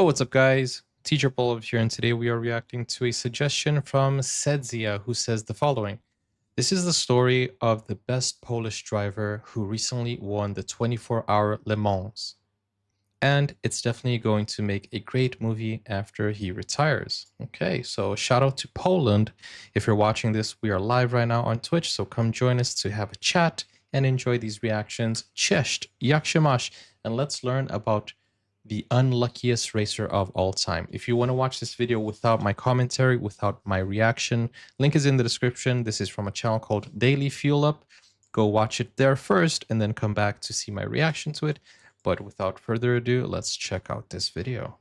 Oh, what's up, guys? Teacher Paul here, and today we are reacting to a suggestion from Sedzia, who says the following. This is the story of the best Polish driver who recently won the 24-hour Le Mans. And it's definitely going to make a great movie after he retires. Okay, so shout out to Poland. If you're watching this, we are live right now on Twitch, so come join us to have a chat and enjoy these reactions. Cześć, jak się masz? And let's learn about the unluckiest racer of all time. If you want to watch this video without my commentary, without my reaction, link is in the description. This is from a channel called Daily Fuel Up. Go watch it there first and then come back to see my reaction to it. But without further ado, let's check out this video.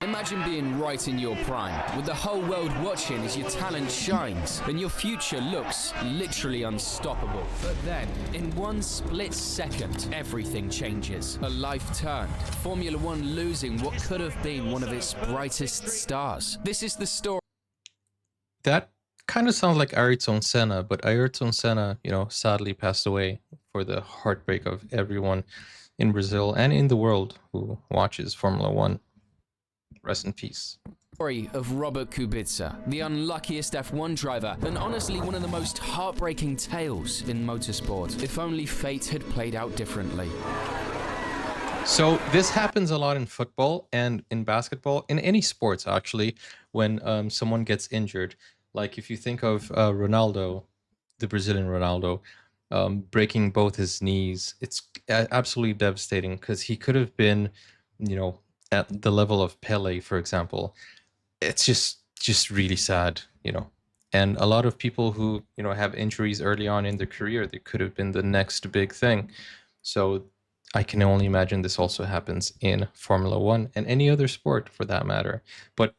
Imagine being right in your prime, with the whole world watching as your talent shines, and your future looks literally unstoppable. But then, in one split second, everything changes. A life turned, Formula One losing what could have been one of its brightest stars. This is the story. That kind of sounds like Ayrton Senna, but Ayrton Senna, sadly passed away for the heartbreak of everyone in Brazil and in the world who watches Formula One. Rest in peace. Story of Robert Kubica, the unluckiest F1 driver, and honestly one of the most heartbreaking tales in motorsport. If only fate had played out differently. So this happens a lot in football and in basketball, in any sports actually, when someone gets injured. Like if you think of Ronaldo, the Brazilian Ronaldo, breaking both his knees, it's absolutely devastating because he could have been, at the level of Pele, for example. It's just really sad, And a lot of people who, have injuries early on in their career, they could have been the next big thing. So I can only imagine this also happens in Formula One and any other sport for that matter. But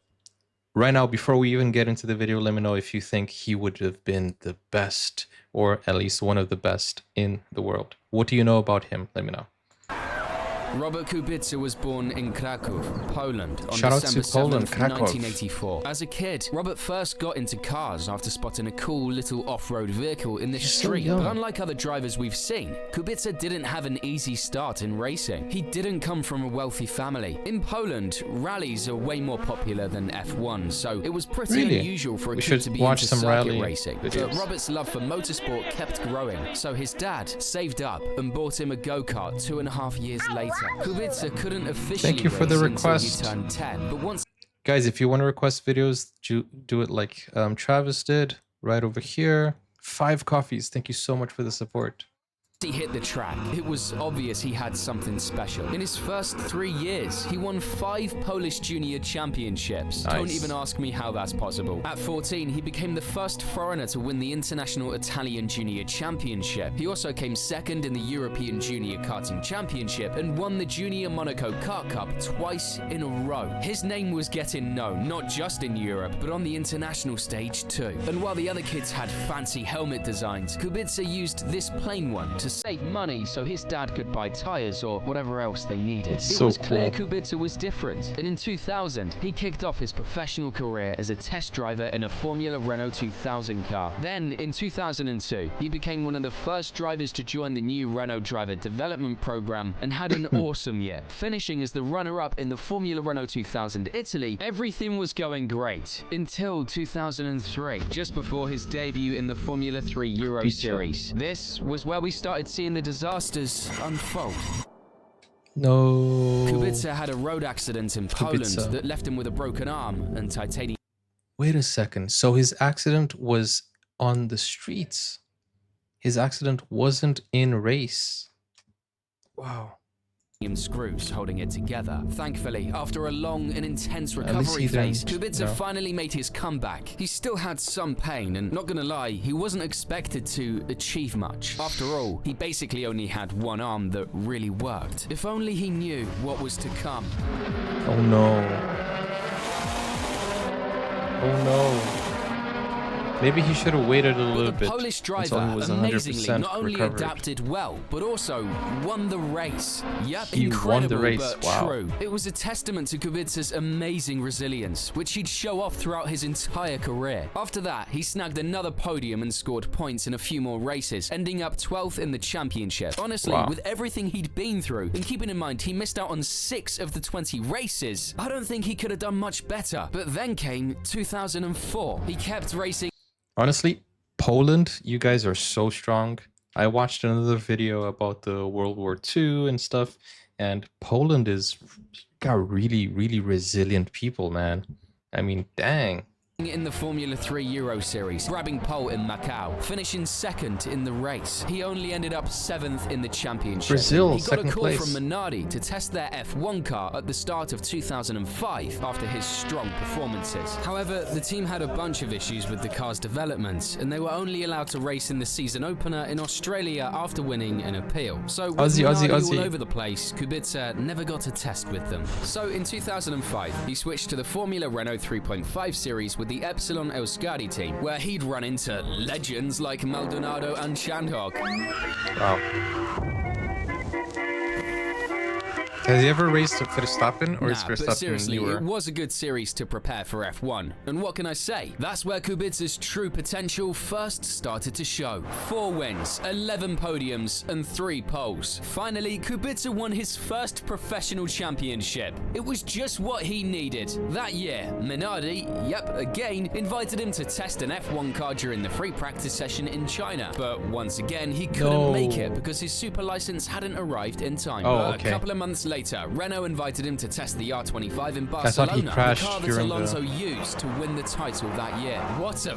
right now, before we even get into the video, let me know if you think he would have been the best, or at least one of the best in the world. What do you know about him? Let me know. Robert Kubica was born in Kraków, Poland, on Shout out December to Poland, 7th, Kraków. 1984. As a kid, Robert first got into cars after spotting a cool little off-road vehicle in the street. young. But unlike other drivers we've seen, Kubica didn't have an easy start in racing. He didn't come from a wealthy family. In Poland, rallies are way more popular than F1, so it was pretty Really? unusual for a We kid should to be watch into some circuit rally racing. videos. But Robert's love for motorsport kept growing, so his dad saved up and bought him a go-kart 2.5 years later. Kubica couldn't officially Thank you for the race request. until he turned 10, but once Guys, if you want to request videos, do it like Travis did, right over here. 5 coffees. Thank you so much for the support. he hit the track, it was obvious he had something special. In his first 3 years, he won 5 Polish junior championships. Nice. Don't even ask me how that's possible. At 14, he became the first foreigner to win the International Italian Junior Championship. He also came second in the European Junior Karting Championship and won the Junior Monaco Kart Cup twice in a row. His name was getting known, not just in Europe, but on the international stage too. And while the other kids had fancy helmet designs, Kubica used this plain one to save money so his dad could buy tires or whatever else they needed. So It was clear cool. Kubica was different, and in 2000, he kicked off his professional career as a test driver in a Formula Renault 2000 car. Then, in 2002, he became one of the first drivers to join the new Renault driver development program and had an awesome year, finishing as the runner-up in the Formula Renault 2000 Italy. Everything was going great until 2003, just before his debut in the Formula 3 Euro Series. This was where we started seeing the disasters unfold. No. Kubica had a road accident in Poland Kubica. that left him with a broken arm and titanium Wait a second. So his accident was on the streets. His accident wasn't in race. Wow. screws holding it together. Thankfully, after a long and intense least recovery he phase, didn't, Kubica finally made his comeback. He still had some pain, and not gonna lie, he wasn't expected to achieve much. After all, he basically only had one arm that really worked. If only he knew what was to come. Oh no. Oh no. Maybe he should have waited a little But the bit Polish until driver he was amazingly 100% not only recovered. adapted well, but also won the race. Yep, He incredible, won the race, but wow. true. It was a testament to Kubica's amazing resilience, which he'd show off throughout his entire career. After that, he snagged another podium and scored points in a few more races, ending up 12th in the championship. Honestly, Wow. with everything he'd been through, and keeping in mind he missed out on 6 of the 20 races, I don't think he could have done much better. But then came 2004. He kept racing. Honestly, Poland, you guys are so strong. I watched another video about the World War II and stuff, and Poland is got really, really resilient people, man. I mean, dang. In the Formula 3 Euro Series, grabbing pole in Macau, finishing second in the race. He only ended up 7th in the championship. Brazil, he got second a call place. from Minardi to test their F1 car at the start of 2005 after his strong performances. However, the team had a bunch of issues with the car's development, and they were only allowed to race in the season opener in Australia after winning an appeal. So with Minardi all over the place, Kubica never got to test with them. So in 2005, he switched to the Formula Renault 3.5 series with the Epsilon Euskadi team, where he'd run into legends like Maldonado and Shandhog. Wow. Has he ever raced at Verstappen, or is Nah, but Verstappen seriously, newer? it was a good series to prepare for F1. And what can I say? That's where Kubica's true potential first started to show. 4 wins, 11 podiums, and 3 poles. Finally, Kubica won his first professional championship. It was just what he needed. That year, Minardi, yep, again, invited him to test an F1 car during the free practice session in China. But once again, he couldn't make it because his super license hadn't arrived in time. Oh, But okay. a couple of months later, Renault invited him to test the R25 in I thought he Barcelona, the crashed car that during Alonso used to win the title that year. What a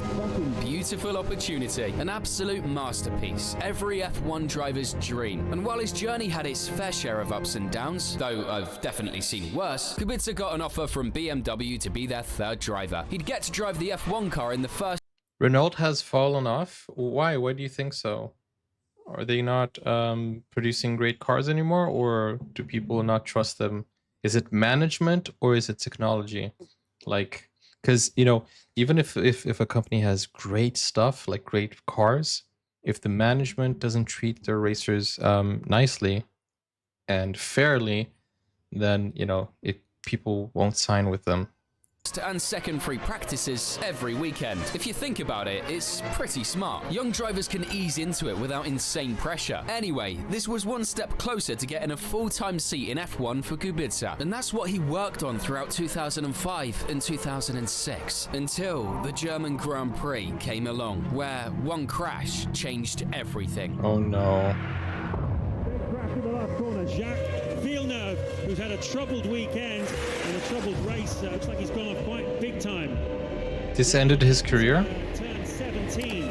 beautiful opportunity, an absolute masterpiece, every F1 driver's dream. And while his journey had its fair share of ups and downs, though I've definitely seen worse, Kubica got an offer from BMW to be their 3rd driver. He'd get to drive the F1 car in the first Renault has fallen off. Why? Why do you think so? Are they not producing great cars anymore, or do people not trust them? Is it management or is it technology? Like, because even if a company has great stuff, like great cars, if the management doesn't treat their racers nicely and fairly, then people won't sign with them. and second free practices every weekend. If you think about it, it's pretty smart. Young drivers can ease into it without insane pressure. Anyway, this was one step closer to getting a full-time seat in F1 for Kubica, and that's what he worked on throughout 2005 and 2006, until the German Grand Prix came along, where one crash changed everything. Oh no. Crash in the last corner. Jacques Villeneuve, who's had a troubled weekend and a troubled race, looks like he's gone off quite big time. This ended his career? Turn 17.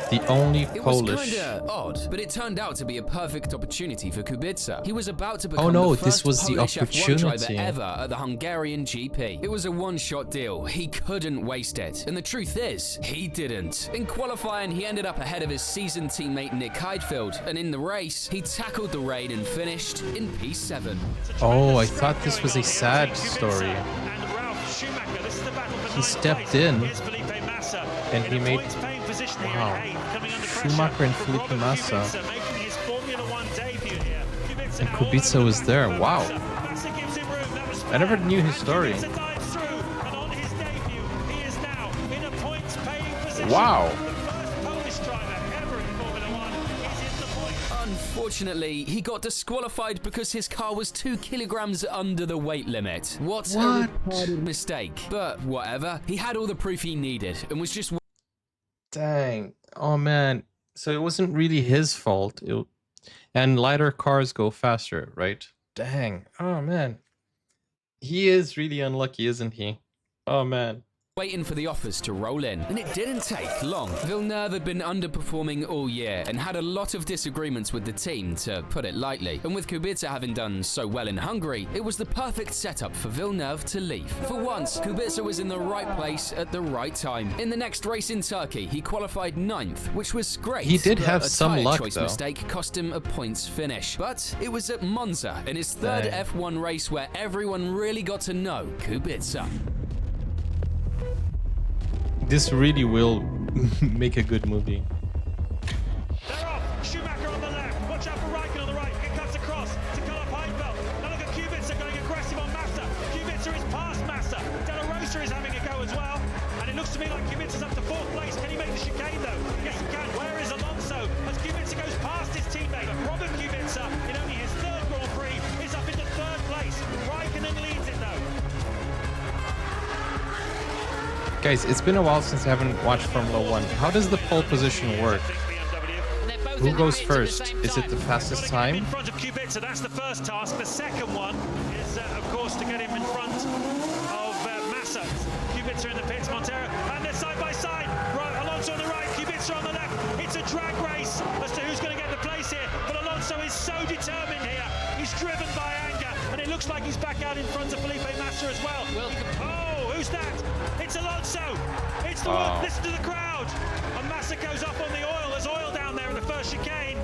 The only It was Polish. kinda odd, but it turned out to be a perfect opportunity for Kubica. He was about to become Oh no, the this first was the Polish F1 driver opportunity. ever at the Hungarian GP. It was a one-shot deal. He couldn't waste it. And the truth is, he didn't. In qualifying, he ended up ahead of his seasoned teammate Nick Heidfeld, and in the race, he tackled the rain and finished in P7. Oh, I thought this was a sad story. He stepped in and he made... Wow. Schumacher and Felipe Massa. And Kubica was there. Wow. I never knew his story. Wow. Unfortunately, he got disqualified because his car was 2 kilograms under the weight limit. What a retarded mistake. But whatever, he had all the proof he needed and was just... Dang. Oh man. So it wasn't really his fault. And lighter cars go faster, right? Dang. Oh man. He is really unlucky, isn't he? Oh man. waiting for the offers to roll in, and it didn't take long. Villeneuve had been underperforming all year and had a lot of disagreements with the team, to put it lightly. And with Kubica having done so well in Hungary, it was the perfect setup for Villeneuve to leave. For once, Kubica was in the right place at the right time. In the next race in Turkey, he qualified 9th, which was great. He did but have a some tyre luck, choice though. mistake cost him a points finish. But it was at Monza, in his third Dang. F1 race, where everyone really got to know Kubica. This really will make a good movie. They're off. Schumacher on the left. Watch out for Raikkonen on the right. It cuts across to cut off Heidfeld. Now look at Kubica going aggressive on Massa. Kubica is past Massa. De La Rosa is having a go as well. And it looks to me like Kubica's up to 4th place. Can he make the chicane though? Yes, he can. Where is Alonso? As Kubica goes past his teammate. Robert Kubica, in only his 3rd Grand Prix, is up into 3rd place. Raikkonen leads it though. Guys, it's been a while since I haven't watched Formula 1. How does the pole position work? Who goes first? Is it the fastest time? In front of Kubica, that's the first task. The second one is, of course, to get him in front of Massa. Kubica in the pits, Montero, and they're side by side. Right, Alonso on the right, Kubica on the left. It's a drag race as to who's going to get the place here. But Alonso is so determined here. He's driven by anger, and it looks like he's back out in front of Felipe Massa as well. Oh, who's that? It's Alonso. It's the one. Listen to the crowd. And Massa goes up on the oil. There's oil down there in the first chicane.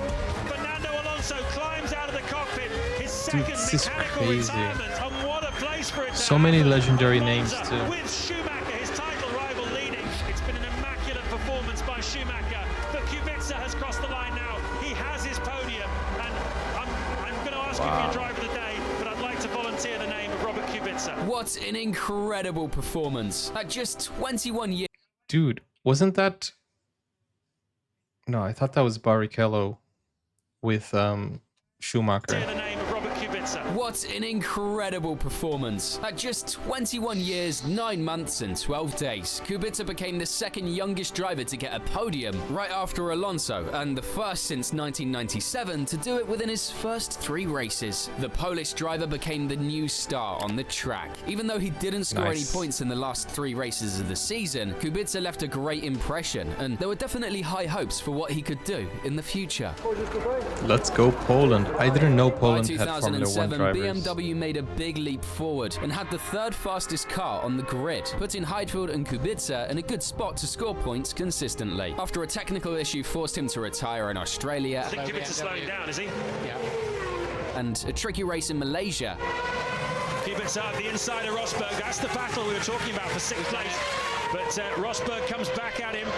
Fernando Alonso climbs out of the cockpit. His second mechanical retirement. And what a place for it. So many legendary names too. With Schumacher, his title rival, leading. It's been an immaculate performance by Schumacher. But Kubica has crossed the line now. He has his podium. And I'm going to ask you for your driver of the day, but I'd like to volunteer the name of Robert Kubica. What an incredible performance. At just 21 years. Dude, wasn't that... No, I thought that was Barrichello with Schumacher. The name of Robert Kubica. What an incredible performance. At just 21 years, 9 months and 12 days, Kubica became the 2nd youngest driver to get a podium, right after Alonso, and the first since 1997 to do it within his first 3 races. The Polish driver became the new star on the track. Even though he didn't score any points in the last 3 races of the season, Kubica left a great impression, and there were definitely high hopes for what he could do in the future. Let's go Poland. I didn't know Poland had Formula 1 drivers. BMW made a big leap forward and had the 3rd fastest car on the grid, putting Heidfeld and Kubica in a good spot to score points consistently. After a technical issue forced him to retire in Australia, I think Kubica's slowing down, is he? Yeah. And a tricky race in Malaysia. Kubica up the inside of Rosberg. That's the battle we were talking about for 6th place. But Rosberg comes back at him.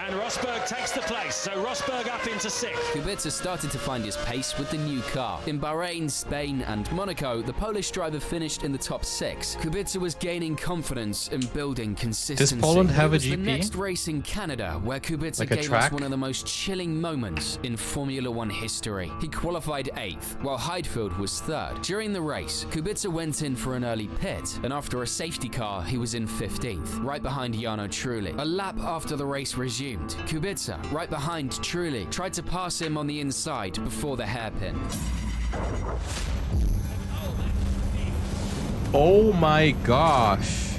And Rosberg takes the place, so Rosberg up into 6th. Kubica started to find his pace with the new car. In Bahrain, Spain and Monaco, the Polish driver finished in the top 6. Kubica was gaining confidence and building consistency. Does Poland have a GP? The next race in Canada, where Kubica gave us one of the most chilling moments in Formula 1 history. He qualified 8th, while Heidfeld was 3rd. During the race, Kubica went in for an early pit, and after a safety car, he was in 15th, right behind Jarno Trulli. A lap after the race resumed, Kubica, right behind Trulli, tried to pass him on the inside before the hairpin. Oh my gosh.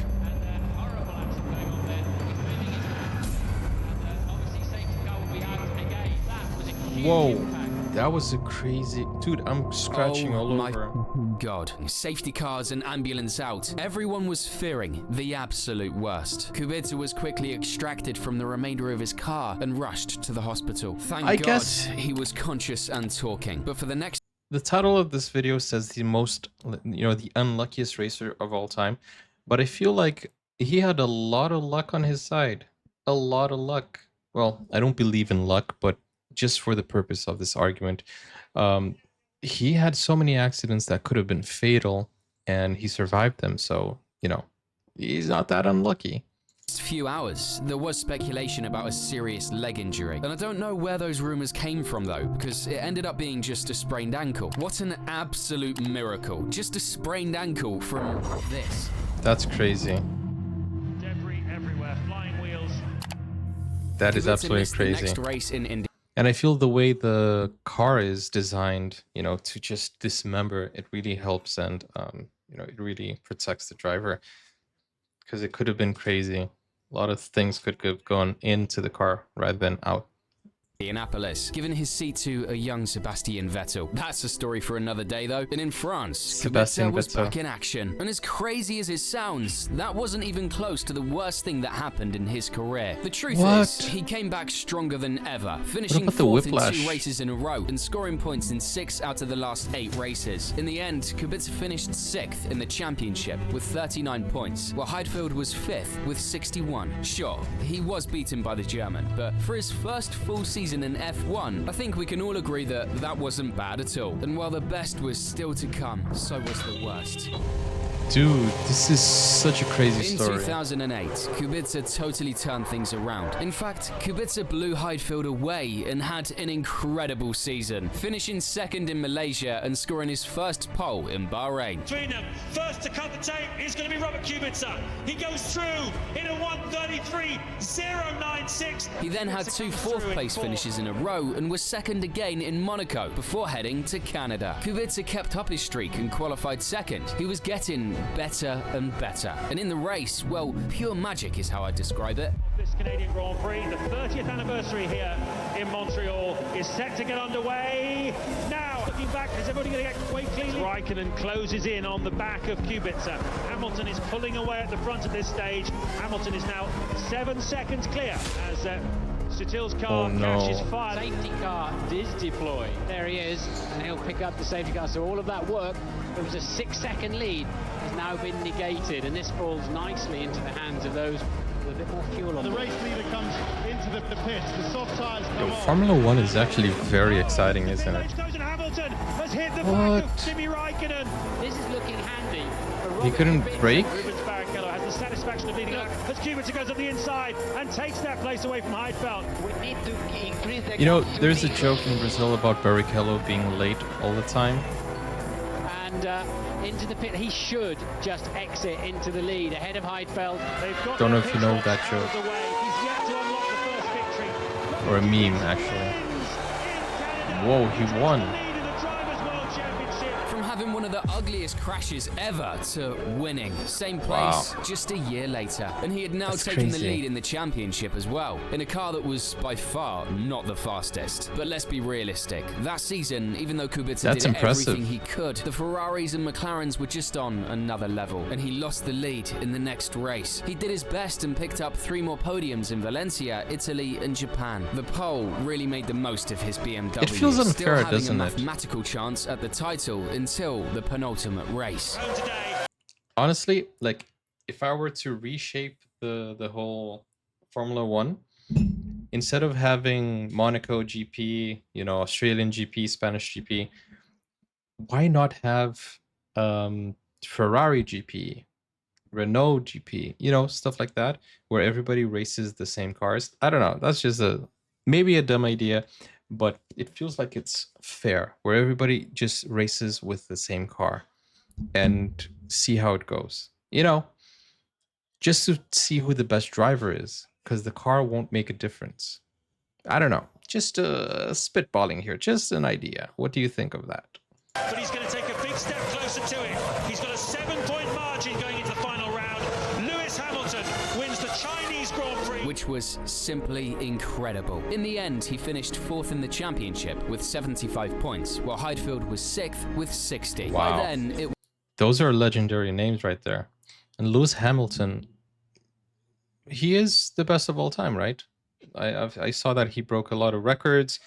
Whoa. That was a crazy... Dude, I'm scratching all over. God. Safety cars and ambulance out. Everyone was fearing the absolute worst. Kubica was quickly extracted from the remainder of his car and rushed to the hospital. Thank God guess he was conscious and talking. But for the next... The title of this video says the most, the unluckiest racer of all time. But I feel like he had a lot of luck on his side. A lot of luck. Well, I don't believe in luck, but just for the purpose of this argument, he had so many accidents that could have been fatal, and he survived them. So, he's not that unlucky. Few hours, there was speculation about a serious leg injury, and I don't know where those rumors came from though, because it ended up being just a sprained ankle. What an absolute miracle. Just a sprained ankle from this. That's crazy. Debris everywhere, flying wheels. That is absolutely crazy. The next race in India. And I feel the way the car is designed, to just dismember, it really helps, and it really protects the driver, because it could have been crazy. A lot of things could have gone into the car rather than out. Indianapolis, giving his seat to a young Sebastian Vettel. That's a story for another day though. And in France, Sebastian Kubica was Vettel. back in action. And as crazy as it sounds, that wasn't even close to the worst thing that happened in his career. The truth is, he came back stronger than ever, finishing about the fourth in whiplash? 2 races in a row and scoring points in 6 out of the last 8 races. In the end, Kubica finished 6th in the championship with 39 points, while Heidfeld was 5th with 61. Sure, he was beaten by the German, but for his first full season in F1, I think we can all agree that that wasn't bad at all. And while the best was still to come, so was the worst. Dude, this is such a crazy In story. 2008, Kubica totally turned things around. In fact, Kubica blew Heidfeld away and had an incredible season, finishing 2nd in Malaysia and scoring his first pole in Bahrain. Between them, first to cut the tape is going to be Robert Kubica. He goes through in a 1:33.096. He then had 2 4th-place finishes in a row and was 2nd again in Monaco before heading to Canada. Kubica kept up his streak and qualified 2nd. He was getting better and better. And in the race, well, pure magic is how I describe it. This Canadian Grand Prix, the 30th anniversary here in Montreal, is set to get underway. Now, looking back, is everybody going to get away cleanly? Raikkonen closes in on the back of Kubica. Hamilton is pulling away at the front at this stage. Hamilton is now 7 seconds clear as Sutil's car catches fire. Safety car is deployed. There he is, and he'll pick up the safety car. So all of that work, it was a 6-second lead, has now been negated, and this falls nicely into the hands of those with a bit more fuel on. The race leader comes into the pits. The soft tires come off. Formula 1 is actually very exciting, isn't it? Hamilton has hit the What? back of Kimi Raikkonen. This is looking handy. for He Robert couldn't Kubica. brake? Rubens Barrichello has the satisfaction of leading up as Kubica goes up the inside and takes that place away from Heidfeld. We need to increase the You know, there's a joke in Brazil about Barrichello being late all the time. and into the pit. He should just exit into the lead ahead of Heidfeld. They've got Don't know their if you pit know stop that out joke. of the way. He's yet to unlock the first victory. Or a meme, actually. Whoa, he won. Lead in the Drivers' World Championship. From having one of the ugliest crashes ever to winning. Same place, just a year later. And he had now That's taken the crazy. lead in the championship as well, in a car that was by far not the fastest. But let's be realistic. That season, even though Kubica That's did impressive. everything he could, the Ferraris and McLarens were just on another level, and he lost the lead in the next race. He did his best and picked up 3 more podiums in Valencia, Italy, and Japan. The pole really made the most of his BMW. It feels still unfair, having doesn't a it? mathematical chance at the title until the penultimate race. Home today. Honestly, like, if I were to reshape the whole Formula 1, instead of having Monaco GP, you know, Australian GP, Spanish GP, why not have Ferrari GP, Renault GP, you know, stuff like that, where everybody races the same cars? I don't know. That's just maybe a dumb idea, but it feels like it's fair, where everybody just races with the same car and see how it goes. You know, just to see who the best driver is, because the car won't make a difference. I don't know. Just spitballing here, just an idea. What do you think of that? But he's going to take a big step closer to it. He's got a 7-point margin going into the final round. Lewis Hamilton wins the Chinese Grand Prix. Which was simply incredible. In the end, he finished 4th in the championship with 75 points, while Heidfeld was 6th with 60. Wow. By then, it Those are legendary names right there. And Lewis Hamilton, he is the best of all time, right? I saw that he broke a lot of records.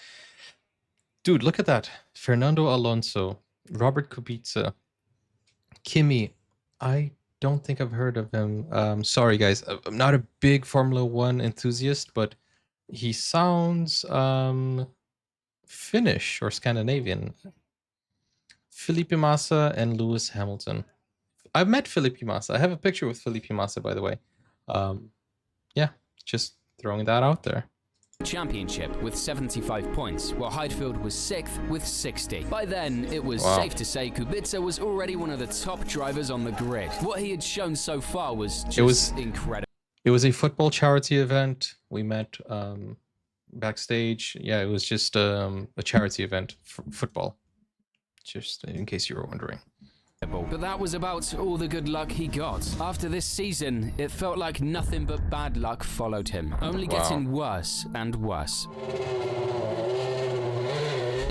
Dude, look at that. Fernando Alonso, Robert Kubica, Kimi. I don't think I've heard of him. Sorry, guys. I'm not a big Formula 1 enthusiast, but he sounds Finnish or Scandinavian. Felipe Massa and Lewis Hamilton. I've met Felipe Massa. I have a picture with Felipe Massa, by the way. Yeah, just throwing that out there. championship with 75 points, while Heidfeld was 6th with 60. By then, it was Wow. safe to say Kubica was already one of the top drivers on the grid. What he had shown so far was just was- incredible. It was a football charity event. We met backstage. Yeah, it was just a charity event for football. Just in case you were wondering. But that was about all the good luck he got. After this season, it felt like nothing but bad luck followed him, only Wow. getting worse and worse.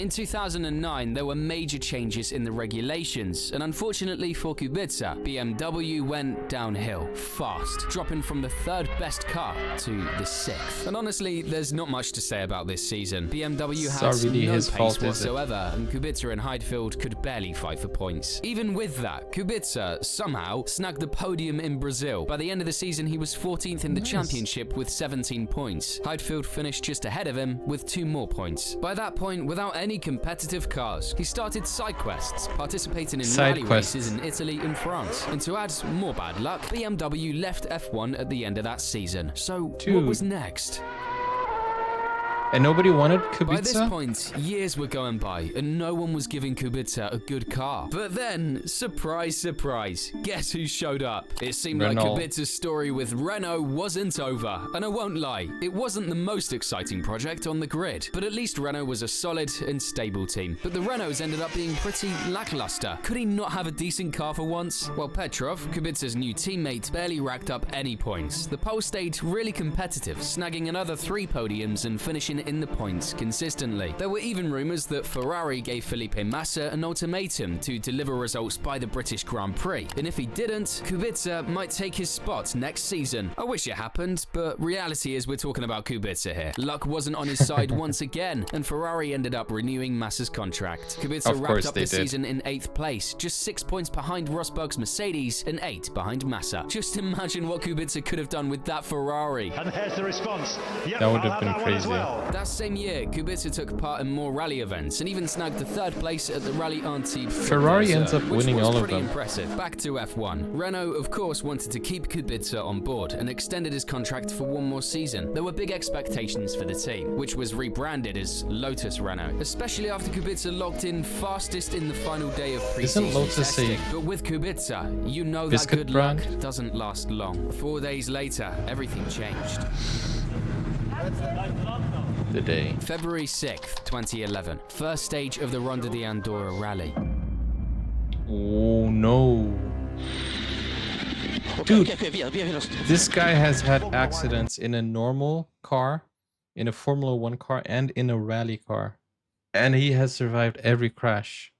In 2009, there were major changes in the regulations, and unfortunately for Kubica, BMW went downhill fast, dropping from the 3rd best car to the 6th. And honestly, there's not much to say about this season. BMW had really no his pace fault, is it? whatsoever, and Kubica and Heidfeld could barely fight for points. Even with that, Kubica somehow snagged the podium in Brazil. By the end of the season, he was 14th in the championship with 17 points. Heidfeld finished just ahead of him with 2 more points. By that point, without any competitive cars, he started side quests, participating in rally races in Italy and France. And to add more bad luck, BMW left F1 at the end of that season. So what was next? And nobody wanted Kubica? By this point, years were going by, and no one was giving Kubica a good car. But then, surprise, surprise, guess who showed up? It seemed like Kubica's story with Renault wasn't over. And I won't lie, it wasn't the most exciting project on the grid. But at least Renault was a solid and stable team. But the Renaults ended up being pretty lackluster. Could he not have a decent car for once? Well, Petrov, Kubica's new teammate, barely racked up any points. The pole stayed really competitive, snagging another 3 podiums and finishing in the points consistently. There were even rumors that Ferrari gave Felipe Massa an ultimatum to deliver results by the British Grand Prix, and if he didn't, Kubica might take his spot next season. I wish it happened, but reality is we're talking about Kubica here. Luck wasn't on his side once again, and Ferrari ended up renewing Massa's contract. Kubica wrapped up the season in 8th place, just 6 points behind Rosberg's Mercedes and 8 behind Massa. Just imagine what Kubica could have done with that Ferrari. And here's the response. Yep, that would have been crazy. That same year, Kubica took part in more rally events and even snagged the 3rd place at the Rally Antibes. Ferrari ends up winning all of them. Pretty impressive. Back to F1. Renault, of course, wanted to keep Kubica on board and extended his contract for 1 more season. There were big expectations for the team, which was rebranded as Lotus Renault, especially after Kubica locked in fastest in the final day of pre-season testing. But with Kubica, you know that good luck doesn't last long. 4 days later, everything changed. The day. February 6th, 2011. First stage of the Ronda de Andorra rally. Oh no. Dude, this guy has had accidents in a normal car, in a Formula 1 car, and in a rally car. And he has survived every crash.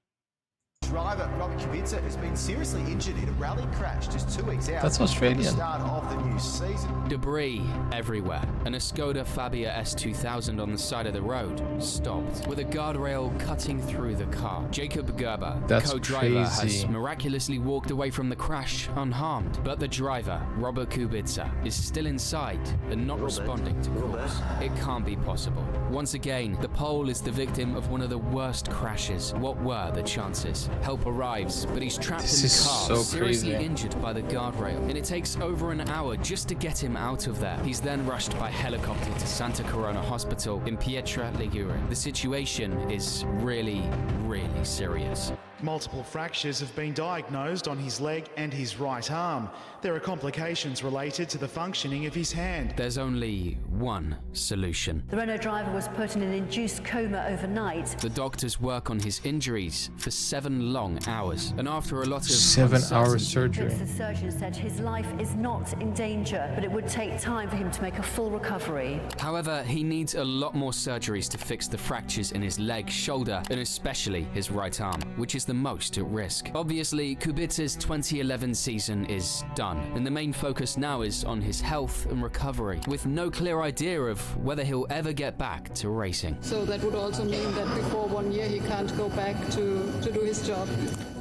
Driver Robert Kubica has been seriously injured in a rally crash just 2 weeks out. That's Australian. At the start of the new season. Debris everywhere, and a Skoda Fabia S2000 on the side of the road stopped, with a guardrail cutting through the car. Jacob Gerber, the co-driver, has miraculously walked away from the crash unharmed, but the driver, Robert Kubica, is still inside and not responding to calls. It can't be possible. Once again, the Pole is the victim of one of the worst crashes. What were the chances? Help arrives, but he's trapped in the car, seriously injured by the guardrail, and it takes over an hour just to get him out of there. He's then rushed by helicopter to Santa Corona Hospital in Pietra Ligure. The situation is really, really serious. Multiple fractures have been diagnosed on his leg and his right arm. There are complications related to the functioning of his hand. There's only one solution. The Renault driver was put in an induced coma overnight. The doctors work on his injuries for 7 long hours, and after a lot of 7-hour surgery. The surgeon said his life is not in danger, but it would take time for him to make a full recovery. However, he needs a lot more surgeries to fix the fractures in his leg, shoulder, and especially his right arm, which is the most at risk. Obviously, Kubica's 2011 season is done, and the main focus now is on his health and recovery, with no clear idea of whether he'll ever get back to racing. So that would also mean that before 1 year he can't go back to do his job.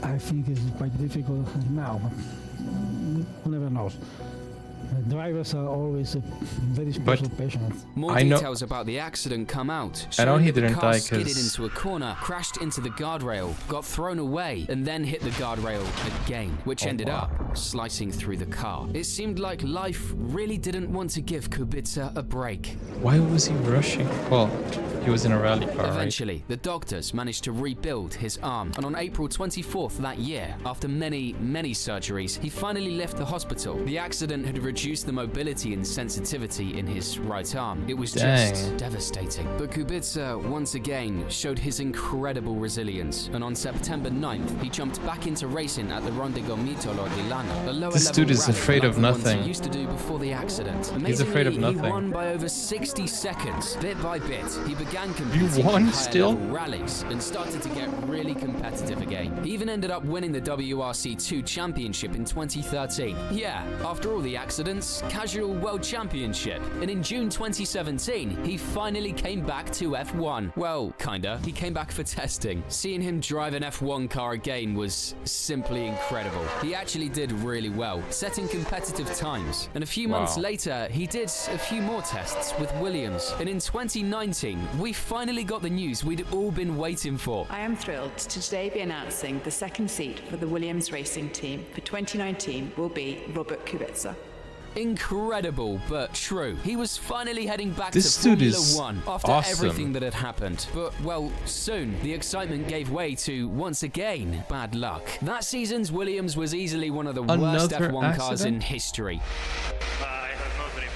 I think it's quite difficult now, but who never knows. Drivers are always a very special patient. More details about the accident come out. I know he didn't the car die skidded because into a corner, crashed into the guardrail, got thrown away, and then hit the guardrail again, which ended up slicing through the car. It seemed like life really didn't want to give Kubica a break. Why was he rushing? Well, he was in a rally car, Eventually, the doctors managed to rebuild his arm, and on April 24th that year, after many surgeries, he finally left the hospital. The accident had reduced the mobility and sensitivity in his right arm. It was just devastating. But Kubica once again showed his incredible resilience, and on September 9th, he jumped back into racing at the Ronde Gomitolo di Lano. a lower This level dude is rally afraid like of the ones nothing. he used to do before the accident. Amazingly, He's afraid of he nothing. won by over 60 seconds. Bit by bit, he began competing won in higher still? level rallies and started to get really competitive again. He even ended up winning the WRC2 Championship in 2013. Yeah, after all the accidents, casual world championship. And in June 2017, he finally came back to F1. Well, kinda. He came back for testing. Seeing him drive an F1 car again was simply incredible. He actually did really well, setting competitive times. And a few months later, he did a few more tests with Williams. And in 2019, we finally got the news we'd all been waiting for. I am thrilled to today be announcing the second seat for the Williams racing team for 2019 will be Robert Kubica. Incredible, but true. He was finally heading back This to dude Formula is 1 after awesome. everything that had happened. But, well, soon the excitement gave way to, once again, bad luck. That season's Williams was easily one of the worst Another F1 cars in accident? history. I have no dream.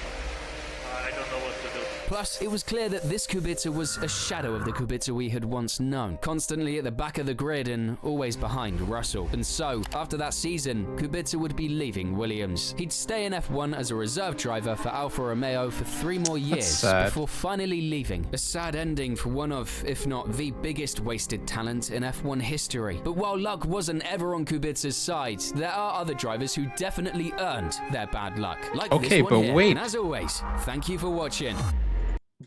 I don't know what to do. Plus, it was clear that this Kubica was a shadow of the Kubica we had once known, constantly at the back of the grid and always behind Russell. And so, after that season, Kubica would be leaving Williams. He'd stay in F1 as a reserve driver for Alfa Romeo for 3 more years sad. before finally leaving. A sad ending for one of, if not the biggest wasted talent in F1 history. But while luck wasn't ever on Kubica's side, there are other drivers who definitely earned their bad luck. Like Okay, this one but here. wait. And as always, thank you for watching.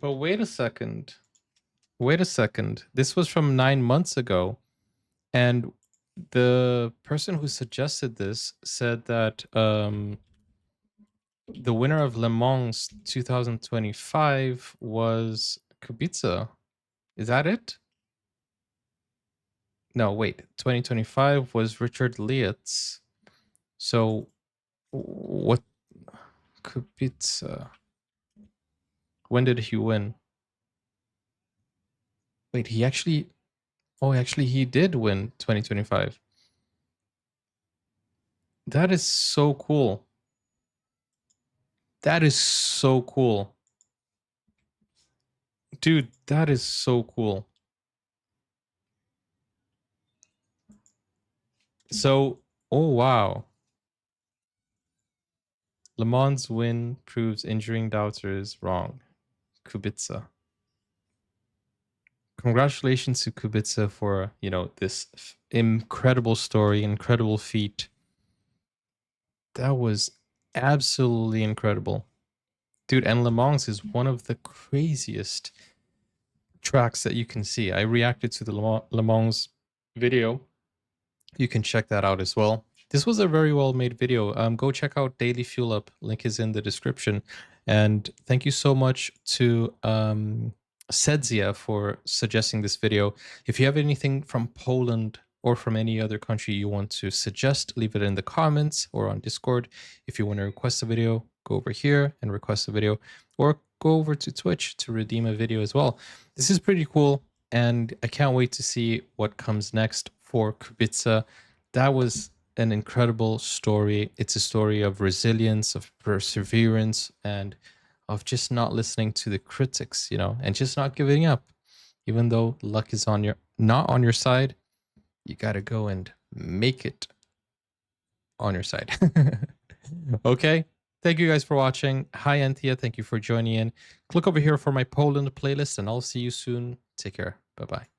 But wait a second. Wait a second. This was from 9 months ago. And the person who suggested this said that the winner of Le Mans 2025 was Kubica. Is that it? No, wait. 2025 was Richard Lietz. So what? Kubica. When did he win? Wait, he actually... Oh, actually, he did win 2025. That is so cool. That is so cool. Dude, that is so cool. So, oh wow. Le Mans win proves injuring doubters wrong. Kubica. Congratulations to Kubica for, you know, this incredible story, incredible feat. That was absolutely incredible. Dude, and Le Mans is one of the craziest tracks that you can see. I reacted to the Le Mans video. You can check that out as well. This was a very well made video. Go check out Daily Fuel Up. Link is in the description. And thank you so much to Sedzia for suggesting this video. If you have anything from Poland or from any other country you want to suggest, leave it in the comments or on Discord. If you want to request a video, go over here and request a video, or go over to Twitch to redeem a video as well. This is pretty cool, and I can't wait to see what comes next for Kubica. That was an incredible story. It's a story of resilience, of perseverance, and of just not listening to the critics, you know, and just not giving up. Even though luck is not on your side, you gotta go and make it on your side. Okay, thank you guys for watching. Hi Anthea, thank you for joining in. Click over here for my Poland playlist, and I'll see you soon. Take care. Bye-bye.